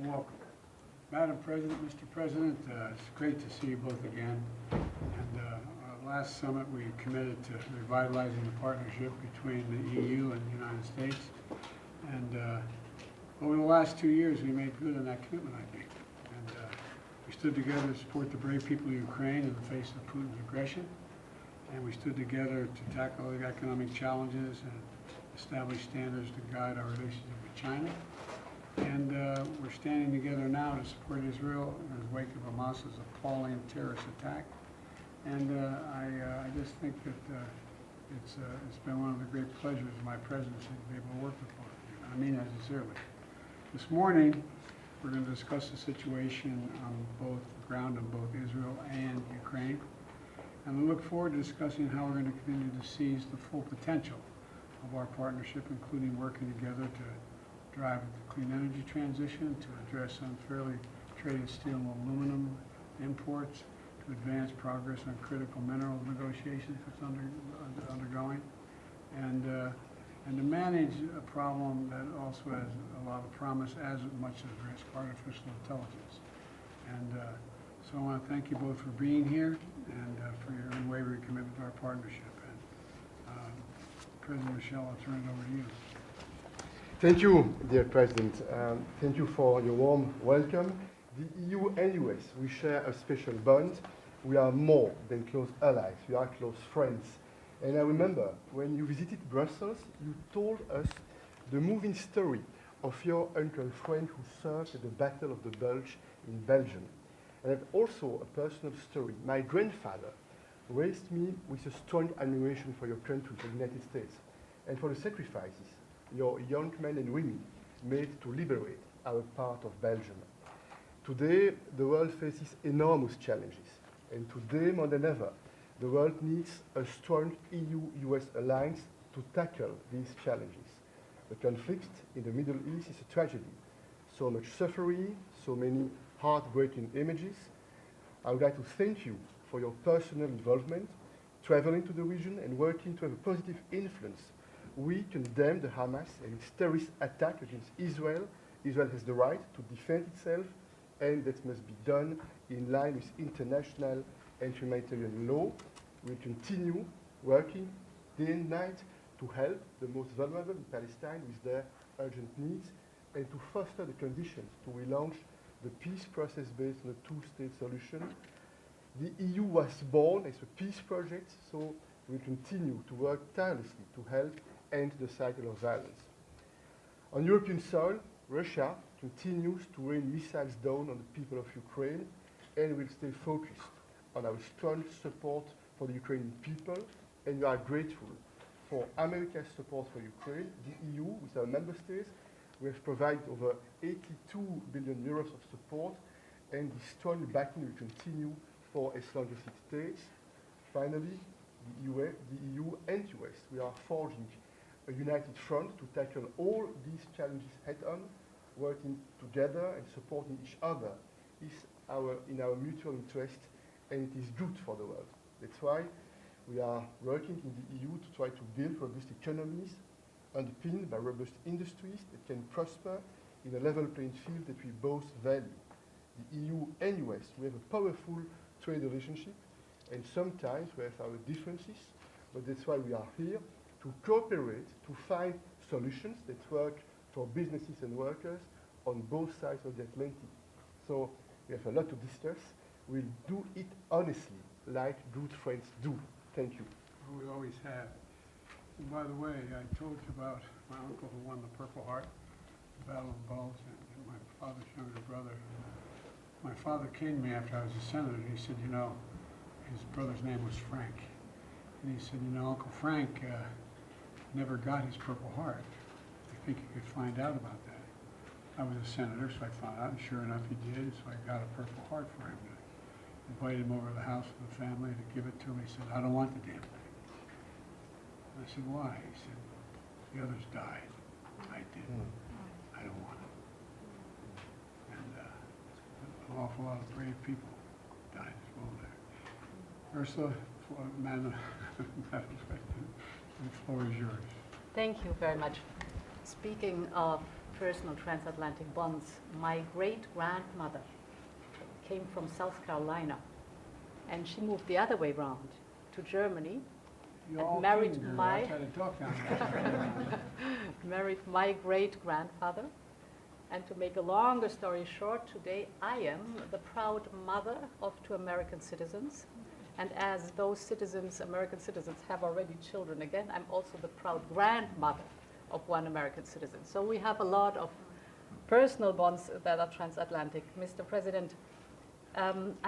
Welcome. Madam President, Mr. President, it's great to see you both again. And our last summit, we committed to revitalizing the partnership between the EU and the United States. And over the last 2 years, we made good on that commitment, I think. And we stood together to support the brave people of Ukraine in the face of Putin's aggression. And we stood together to tackle the economic challenges and establish standards to guide our relationship with China. And we're standing together now to support Israel in the wake of Hamas's appalling terrorist attack. And I just think that it's been one of the great pleasures of my presidency to be able to work with both of you. I mean that sincerely. This morning, we're going to discuss the situation on both the ground of both Israel and Ukraine. And we look forward to discussing how we're going to continue to seize the full potential of our partnership, including working together to drive the clean energy transition, to address unfairly traded steel and aluminum imports, to advance progress on critical minerals negotiations it's undergoing, and to manage a problem that also has a lot of promise as much as risk, artificial intelligence. And so I want to thank you both for being here and for your unwavering commitment to our partnership. And President Michel, I'll turn it over to you. Thank you, dear President. Thank you for your warm welcome. The EU and US, we share a special bond. We are more than close allies. We are close friends. And I remember when you visited Brussels, you told us the moving story of your uncle Frank who served at the Battle of the Bulge in Belgium. And I have also a personal story. My grandfather raised me with a strong admiration for your country, the United States, and for the sacrifices your young men and women made to liberate our part of Belgium. Today, the world faces enormous challenges, and today more than ever, the world needs a strong EU-US alliance to tackle these challenges. The conflict in the Middle East is a tragedy. So much suffering, so many heartbreaking images. I would like to thank you for your personal involvement, traveling to the region and working to have a positive influence. We condemn the Hamas and its terrorist attack against Israel. Israel has the right to defend itself, and that must be done in line with international and humanitarian law. We continue working day and night to help the most vulnerable in Palestine with their urgent needs and to foster the conditions to relaunch the peace process based on a two-state solution. The EU was born as a peace project, so we continue to work tirelessly to help end the cycle of violence. On European soil, Russia continues to rain missiles down on the people of Ukraine and will stay focused on our strong support for the Ukrainian people, and we are grateful for America's support for Ukraine. The EU, with our member states, we have provided over 82 billion euros of support, and the strong backing will continue for as long as it takes. Finally, the EU and US, we are forging a united front to tackle all these challenges head-on. Working together and supporting each other is in our mutual interest, and it is good for the world. That's why we are working in the EU to try to build robust economies underpinned by robust industries that can prosper in a level playing field that we both value. The EU and US, we have a powerful trade relationship, and sometimes we have our differences, but that's why we are here to cooperate, to find solutions that work for businesses and workers on both sides of the Atlantic. So we have a lot to discuss. We'll do it honestly, like good friends do. Thank you. Well, we always have. And by the way, I told you about my uncle who won the Purple Heart, the Battle of the Bulge, and my father's younger brother. My father came to me after I was a senator, and he said, you know, his brother's name was Frank. And he said, you know, Uncle Frank never got his Purple Heart. I think you could find out about that. I was a senator, so I found out, and sure enough he did, so I got a Purple Heart for him. I invited him over to the house of the family to give it to him. He said, I don't want the damn thing. And I said, why? He said, the others died. I didn't. I don't want it. And an awful lot of brave people died as well there. Ursula, Madam President, the floor is yours. Thank you very much. Speaking of personal transatlantic bonds. My great-grandmother came from South Carolina, and she moved the other way round to Germany. You're all married king, girl. my- I try to talk down there. Married my great-grandfather. And to make a longer story short, today I am the proud mother of 2 American citizens. And as those citizens, American citizens, have already children again, I'm also the proud grandmother of 1 American citizen. So we have a lot of personal bonds that are transatlantic. Mr. President,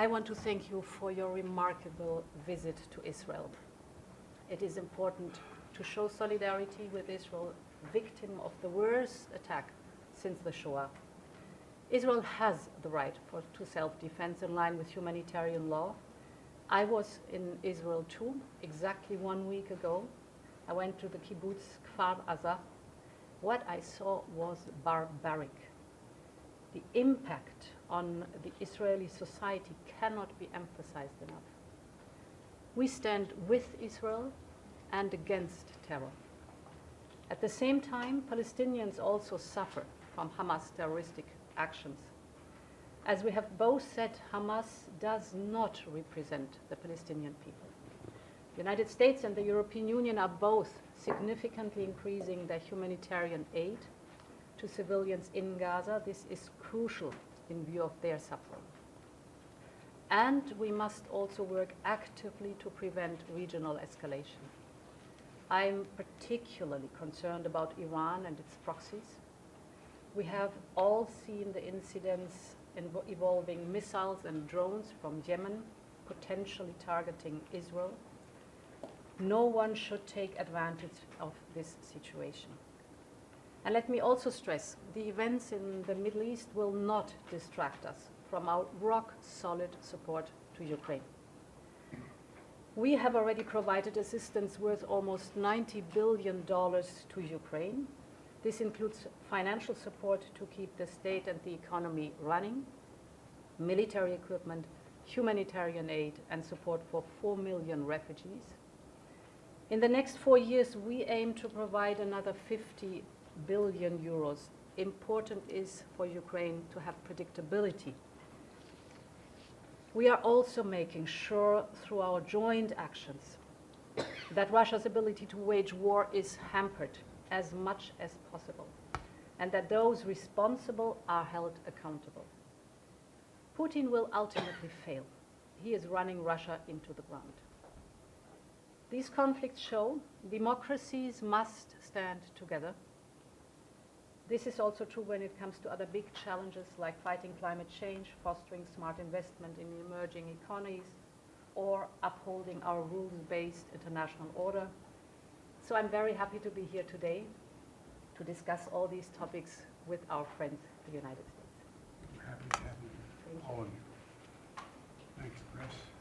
I want to thank you for your remarkable visit to Israel. It is important to show solidarity with Israel, victim of the worst attack since the Shoah. Israel has the right to self-defense in line with humanitarian law. I was in Israel too, exactly 1 week ago. I went to the kibbutz Kfar Aza. What I saw was barbaric. The impact on the Israeli society cannot be emphasized enough. We stand with Israel and against terror. At the same time, Palestinians also suffer from Hamas terroristic actions. As we have both said, Hamas does not represent the Palestinian people. The United States and the European Union are both significantly increasing their humanitarian aid to civilians in Gaza. This is crucial in view of their suffering. And we must also work actively to prevent regional escalation. I'm particularly concerned about Iran and its proxies. We have all seen the incidents involving missiles and drones from Yemen, potentially targeting Israel. No one should take advantage of this situation. And let me also stress, the events in the Middle East will not distract us from our rock-solid support to Ukraine. We have already provided assistance worth almost $90 billion to Ukraine. This includes financial support to keep the state and the economy running, military equipment, humanitarian aid, and support for 4 million refugees. In the next 4 years, we aim to provide another 50 billion euros. Important is for Ukraine to have predictability. We are also making sure through our joint actions that Russia's ability to wage war is hampered as much as possible, and that those responsible are held accountable. Putin will ultimately fail. He is running Russia into the ground. These conflicts show democracies must stand together. This is also true when it comes to other big challenges like fighting climate change, fostering smart investment in emerging economies, or upholding our rules-based international order. So I'm very happy to be here today to discuss all these topics with our friends, the United States. We're happy to have you, all of you. Thanks, Chris.